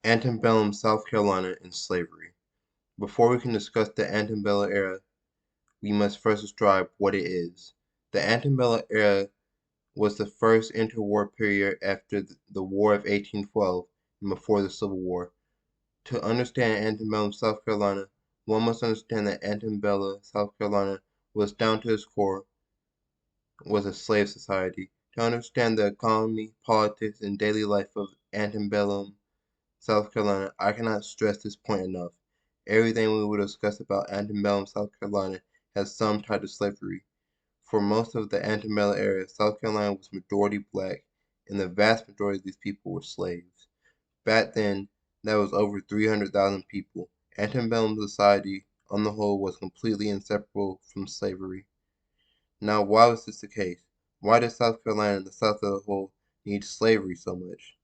Antebellum South Carolina and slavery. Before we can discuss the antebellum era, we must first describe what it is. The antebellum era was the first interwar period after the War of 1812 and before the Civil War. To understand antebellum South Carolina, one must understand that antebellum South Carolina was down to its core was a slave society. To understand the economy, politics, and daily life of antebellum South Carolina, I cannot stress this point enough. Everything we will discuss about antebellum South Carolina has some type of slavery. For most of the antebellum era, South Carolina was majority black, and the vast majority of these people were slaves. Back then, that was over 300,000 people. Antebellum society, on the whole, was completely inseparable from slavery. Now, why was this the case? Why did South Carolina and the South as a whole need slavery so much?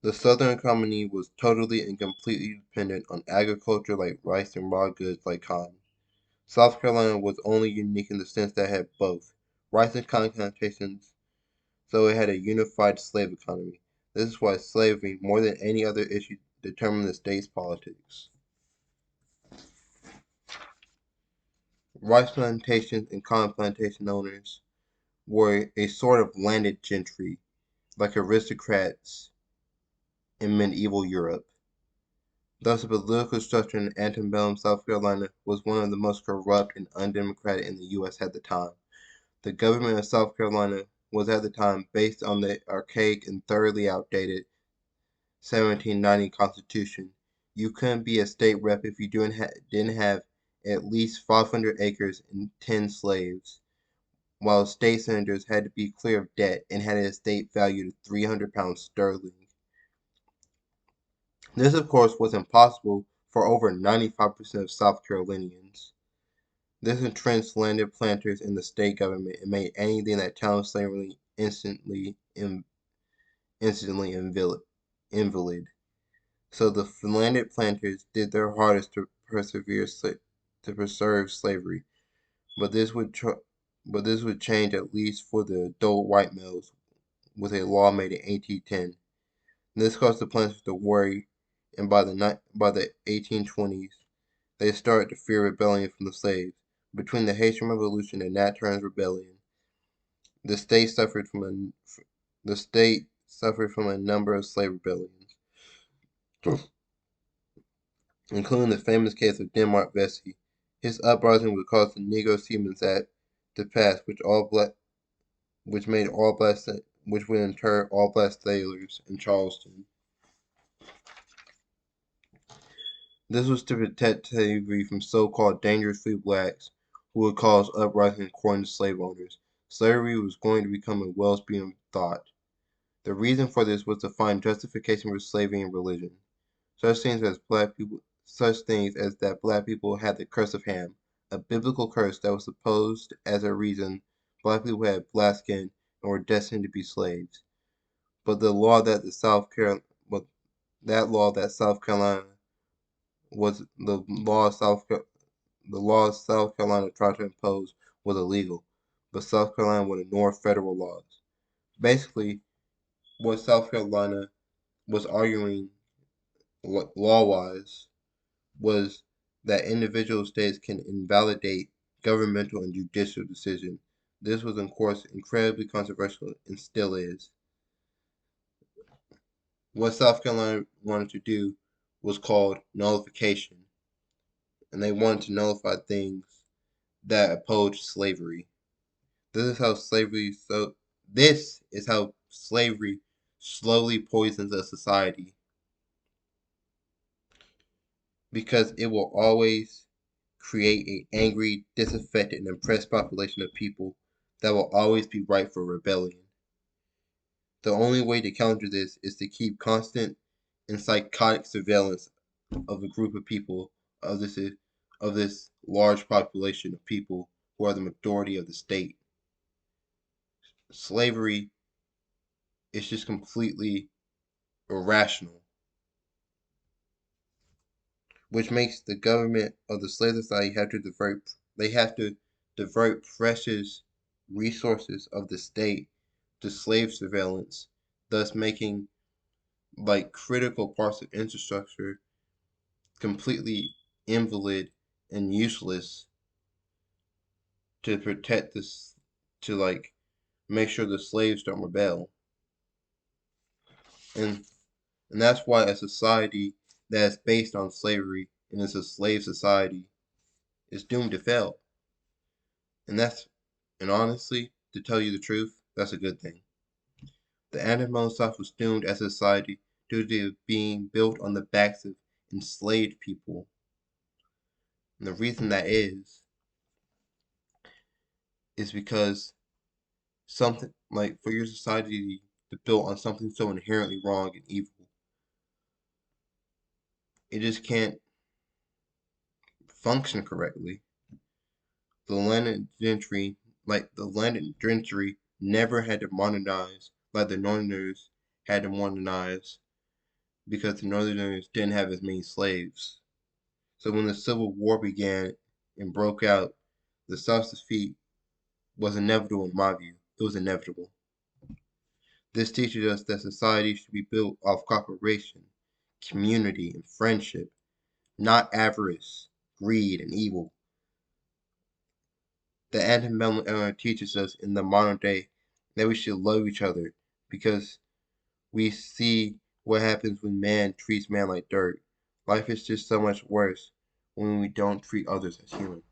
The Southern economy was totally and completely dependent on agriculture like rice and raw goods like cotton. South Carolina was only unique in the sense that it had both rice and cotton plantations, so it had a unified slave economy. This is why slavery, more than any other issue, determined the state's politics. Rice plantations and cotton plantation owners were a sort of landed gentry, like aristocrats in medieval Europe. Thus, the political structure in antebellum South Carolina was one of the most corrupt and undemocratic in the U.S. at the time. The government of South Carolina was at the time based on the archaic and thoroughly outdated 1790 Constitution. You couldn't be a state rep if you didn't have at least 500 acres and 10 slaves, while state senators had to be clear of debt and had an estate valued at £300 sterling. This, of course, was impossible for over 95% of South Carolinians. This entrenched landed planters in the state government and made anything that challenged slavery instantly invalid. So the landed planters did their hardest to preserve slavery, but this would change at least for the adult white males with a law made in 1810. This caused the planters to worry, and by the 1820s, they started to fear rebellion from the slaves. Between the Haitian Revolution and Nat Turner's Rebellion, the state suffered from a number of slave rebellions, including the famous case of Denmark Vesey. His uprising would cause the Negro Seamen's Act to pass, which would inter all black sailors in Charleston. This was to protect slavery from so-called dangerous free blacks who would cause uprisings according to slave owners. Slavery was going to become a well-spoken thought. The reason for this was to find justification for slavery in religion. Such things as that black people had the curse of Ham, a biblical curse that was supposed as a reason black people had black skin and were destined to be slaves. But the law that South Carolina was the law South Carolina tried to impose was illegal, but South Carolina would ignore federal laws. Basically, what South Carolina was arguing law-wise was that individual states can invalidate governmental and judicial decisions. This was, of course, incredibly controversial and still is. What South Carolina wanted to do was called nullification, and they wanted to nullify things that opposed slavery. This is how slavery slowly poisons a society, because it will always create an angry, disaffected, and oppressed population of people that will always be ripe for rebellion. The only way to counter this is to keep constant and psychotic surveillance of a group of people of this large population of people who are the majority of the state. Slavery is just completely irrational, which makes the government of the slave society have to divert precious resources of the state to slave surveillance, thus making like critical parts of infrastructure completely invalid and useless to protect this, to like make sure the slaves don't rebel. And and that's why a society that is based on slavery and is a slave society is doomed to fail. And and honestly, to tell you the truth, that's a good thing. The Antebellum South was doomed as a society due to being built on the backs of enslaved people. And the reason that is because something like for your society to build on something so inherently wrong and evil, it just can't function correctly. The landed gentry, the landed gentry, never had to modernize like the Northerners had to modernize because the Northerners didn't have as many slaves. So when the Civil War began and broke out, the South's defeat was inevitable in my view. It was inevitable. This teaches us that society should be built off cooperation, community, and friendship, not avarice, greed, and evil. The antebellum era teaches us in the modern day that we should love each other because we see what happens when man treats man like dirt. Life is just so much worse when we don't treat others as humans.